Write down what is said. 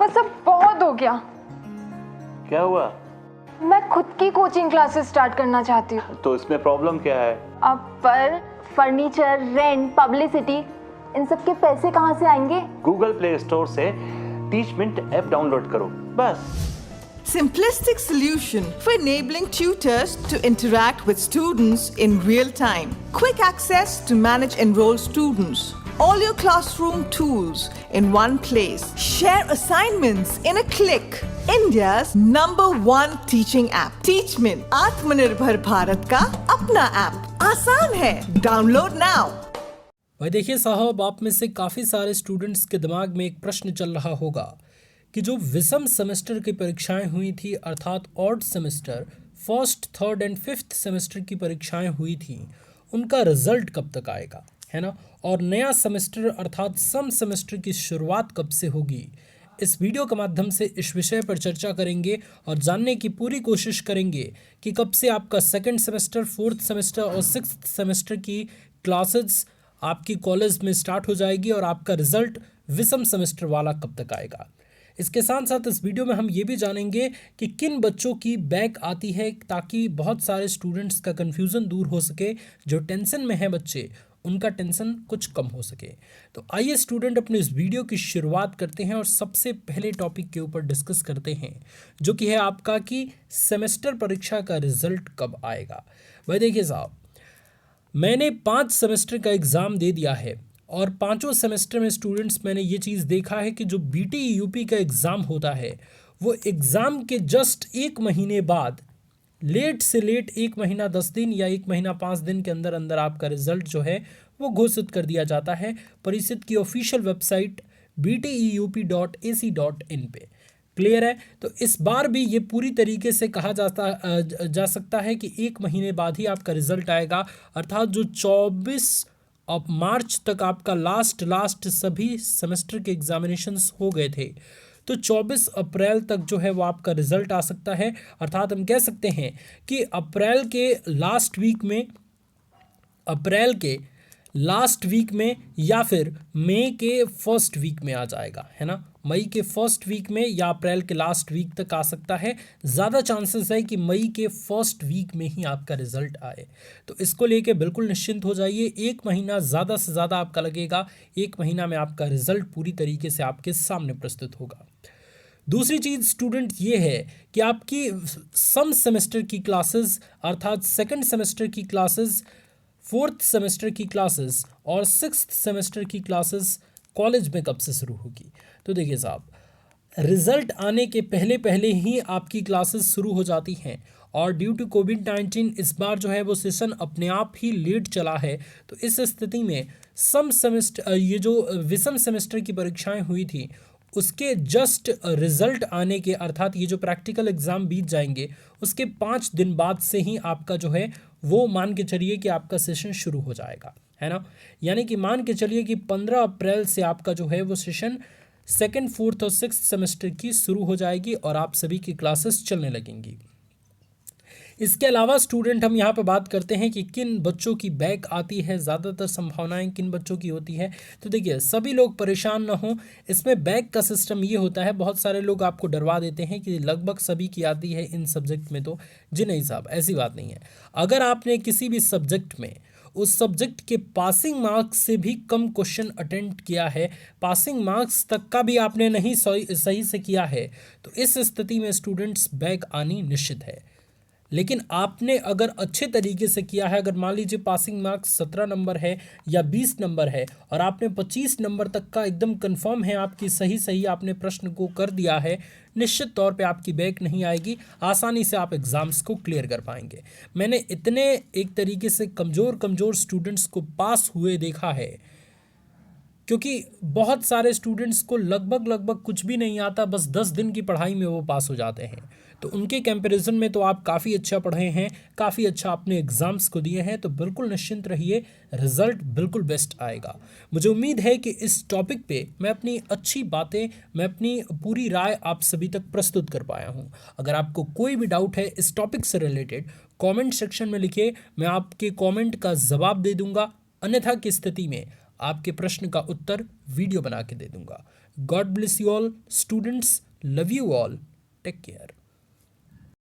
बस अब बहुत हो गया। क्या हुआ? मैं खुद की कोचिंग क्लासेस स्टार्ट करना चाहती हूँ। तो इसमें प्रॉब्लम क्या है? अब पर फर्नीचर, रेंट, पब्लिसिटी, इन सब के पैसे कहाँ से आएंगे? गूगल प्ले स्टोर से टीचमेंट ऐप डाउनलोड करो, बस। Simplistic solution for enabling tutors to interact with students in real time. Quick access to manage enrolled students. All your classroom tools in one place. Share assignments in a click. India's #1 teaching app. Teachment, आत्मनिर्भर भारत का अपना app. आसान है, download now. भाई देखिए साहब, आप में से काफ़ी सारे स्टूडेंट्स के दिमाग में एक प्रश्न चल रहा होगा कि जो विषम सेमेस्टर की परीक्षाएं हुई थी, अर्थात odd semester, first, third and fifth semester की परीक्षाएं हुई थी, उनका रिजल्ट कब तक आएगा, है ना? और नया सेमेस्टर अर्थात सम सेमेस्टर की शुरुआत कब से होगी? इस वीडियो के माध्यम से इस विषय पर चर्चा करेंगे और जानने की पूरी कोशिश करेंगे कि कब से आपका सेकेंड सेमेस्टर, फोर्थ सेमेस्टर और सिक्स्थ सेमेस्टर की क्लासेस आपकी कॉलेज में स्टार्ट हो जाएगी और आपका रिजल्ट विषम सेमेस्टर वाला कब तक आएगा। इसके साथ साथ इस वीडियो में हम ये भी जानेंगे कि किन बच्चों की बैक आती है, ताकि बहुत सारे स्टूडेंट्स का कन्फ्यूज़न दूर हो सके। जो टेंशन में है बच्चे, उनका टेंशन कुछ कम हो सके। तो आइए स्टूडेंट, अपने इस वीडियो की शुरुआत करते हैं और सबसे पहले टॉपिक के ऊपर डिस्कस करते हैं, जो कि है आपका कि सेमेस्टर परीक्षा का रिजल्ट कब आएगा। भाई देखिए साहब, मैंने 5 सेमेस्टर का एग्ज़ाम दे दिया है और पांचों सेमेस्टर में स्टूडेंट्स, मैंने ये चीज़ देखा है कि जो बीटी यूपी का एग्ज़ाम होता है, वो एग्ज़ाम के जस्ट 1 महीने बाद, लेट से लेट 1 महीना 10 दिन या 1 महीना 5 दिन के अंदर अंदर आपका रिजल्ट जो है वो घोषित कर दिया जाता है परिषद की ऑफिशियल वेबसाइट bteup.ac.in पे। क्लियर है? तो इस बार भी ये पूरी तरीके से कहा जा सकता है कि 1 महीने बाद ही आपका रिजल्ट आएगा, अर्थात जो 24 मार्च तक आपका लास्ट सभी सेमेस्टर के एग्जामिनेशंस हो गए थे, तो 24 अप्रैल तक जो है वो आपका रिजल्ट आ सकता है। अर्थात हम कह सकते हैं कि अप्रैल के लास्ट वीक में या फिर मई के फर्स्ट वीक में आ जाएगा, है ना? मई के फर्स्ट वीक में या अप्रैल के लास्ट वीक तक आ सकता है। ज़्यादा चांसेस है कि मई के फर्स्ट वीक में ही आपका रिजल्ट आए। तो इसको लेके बिल्कुल निश्चिंत हो जाइए। 1 महीना ज़्यादा से ज़्यादा आपका लगेगा, 1 महीना में आपका रिजल्ट पूरी तरीके से आपके सामने प्रस्तुत होगा। दूसरी चीज़ स्टूडेंट ये है कि आपकी सम सेमेस्टर की क्लासेस, अर्थात सेकंड सेमेस्टर की क्लासेस, फोर्थ सेमेस्टर की क्लासेस और सिक्स्थ सेमेस्टर की क्लासेस कॉलेज में कब से शुरू होगी। तो देखिए साहब, रिज़ल्ट आने के पहले ही आपकी क्लासेस शुरू हो जाती हैं और ड्यू टू कोविड-19 इस बार जो है वो सेशन अपने आप ही लेट चला है। तो इस स्थिति में सम सेमेस्टर, ये जो विषम सेमेस्टर की परीक्षाएं हुई थी, उसके जस्ट रिज़ल्ट आने के, अर्थात ये जो प्रैक्टिकल एग्ज़ाम बीत जाएंगे, उसके 5 दिन बाद से ही आपका जो है वो मान के चलिए कि आपका सेशन शुरू हो जाएगा, है ना? यानी कि मान के चलिए कि 15 अप्रैल से आपका जो है वो सेशन सेकंड, फोर्थ और सिक्स्थ सेमेस्टर की शुरू हो जाएगी और आप सभी की क्लासेस चलने लगेंगी। इसके अलावा स्टूडेंट, हम यहाँ पर बात करते हैं कि किन बच्चों की बैक आती है, ज़्यादातर संभावनाएं किन बच्चों की होती है। तो देखिए, सभी लोग परेशान ना हों। इसमें बैक का सिस्टम ये होता है, बहुत सारे लोग आपको डरवा देते हैं कि लगभग सभी की आती है इन सब्जेक्ट में। तो जी नहीं साहब, ऐसी बात नहीं है। अगर आपने किसी भी सब्जेक्ट में उस सब्जेक्ट के पासिंग मार्क्स से भी कम क्वेश्चन अटेम्प्ट किया है, पासिंग मार्क्स तक का भी आपने नहीं सही से किया है, तो इस स्थिति में स्टूडेंट्स बैक आनी निश्चित है। लेकिन आपने अगर अच्छे तरीके से किया है, अगर मान लीजिए पासिंग मार्क्स 17 नंबर है या 20 नंबर है और आपने 25 नंबर तक का एकदम कंफर्म है, आपकी सही आपने प्रश्न को कर दिया है, निश्चित तौर पे आपकी बैक नहीं आएगी, आसानी से आप एग्ज़ाम्स को क्लियर कर पाएंगे। मैंने इतने एक तरीके से कमज़ोर स्टूडेंट्स को पास हुए देखा है, क्योंकि बहुत सारे स्टूडेंट्स को लगभग कुछ भी नहीं आता, बस 10 दिन की पढ़ाई में वो पास हो जाते हैं। तो उनके कंपैरिजन में तो आप काफ़ी अच्छा पढ़े हैं, काफ़ी अच्छा अपने एग्ज़ाम्स को दिए हैं, तो बिल्कुल निश्चिंत रहिए, रिज़ल्ट बिल्कुल बेस्ट आएगा। मुझे उम्मीद है कि इस टॉपिक पे मैं अपनी अच्छी बातें, मैं अपनी पूरी राय आप सभी तक प्रस्तुत कर पाया हूँ। अगर आपको कोई भी डाउट है इस टॉपिक से रिलेटेड, कमेंट सेक्शन में लिखिए, मैं आपके कमेंट का जवाब दे दूँगा। अन्यथा की स्थिति में आपके प्रश्न का उत्तर वीडियो बना के दे दूँगा। God bless you all students, love you all, take care.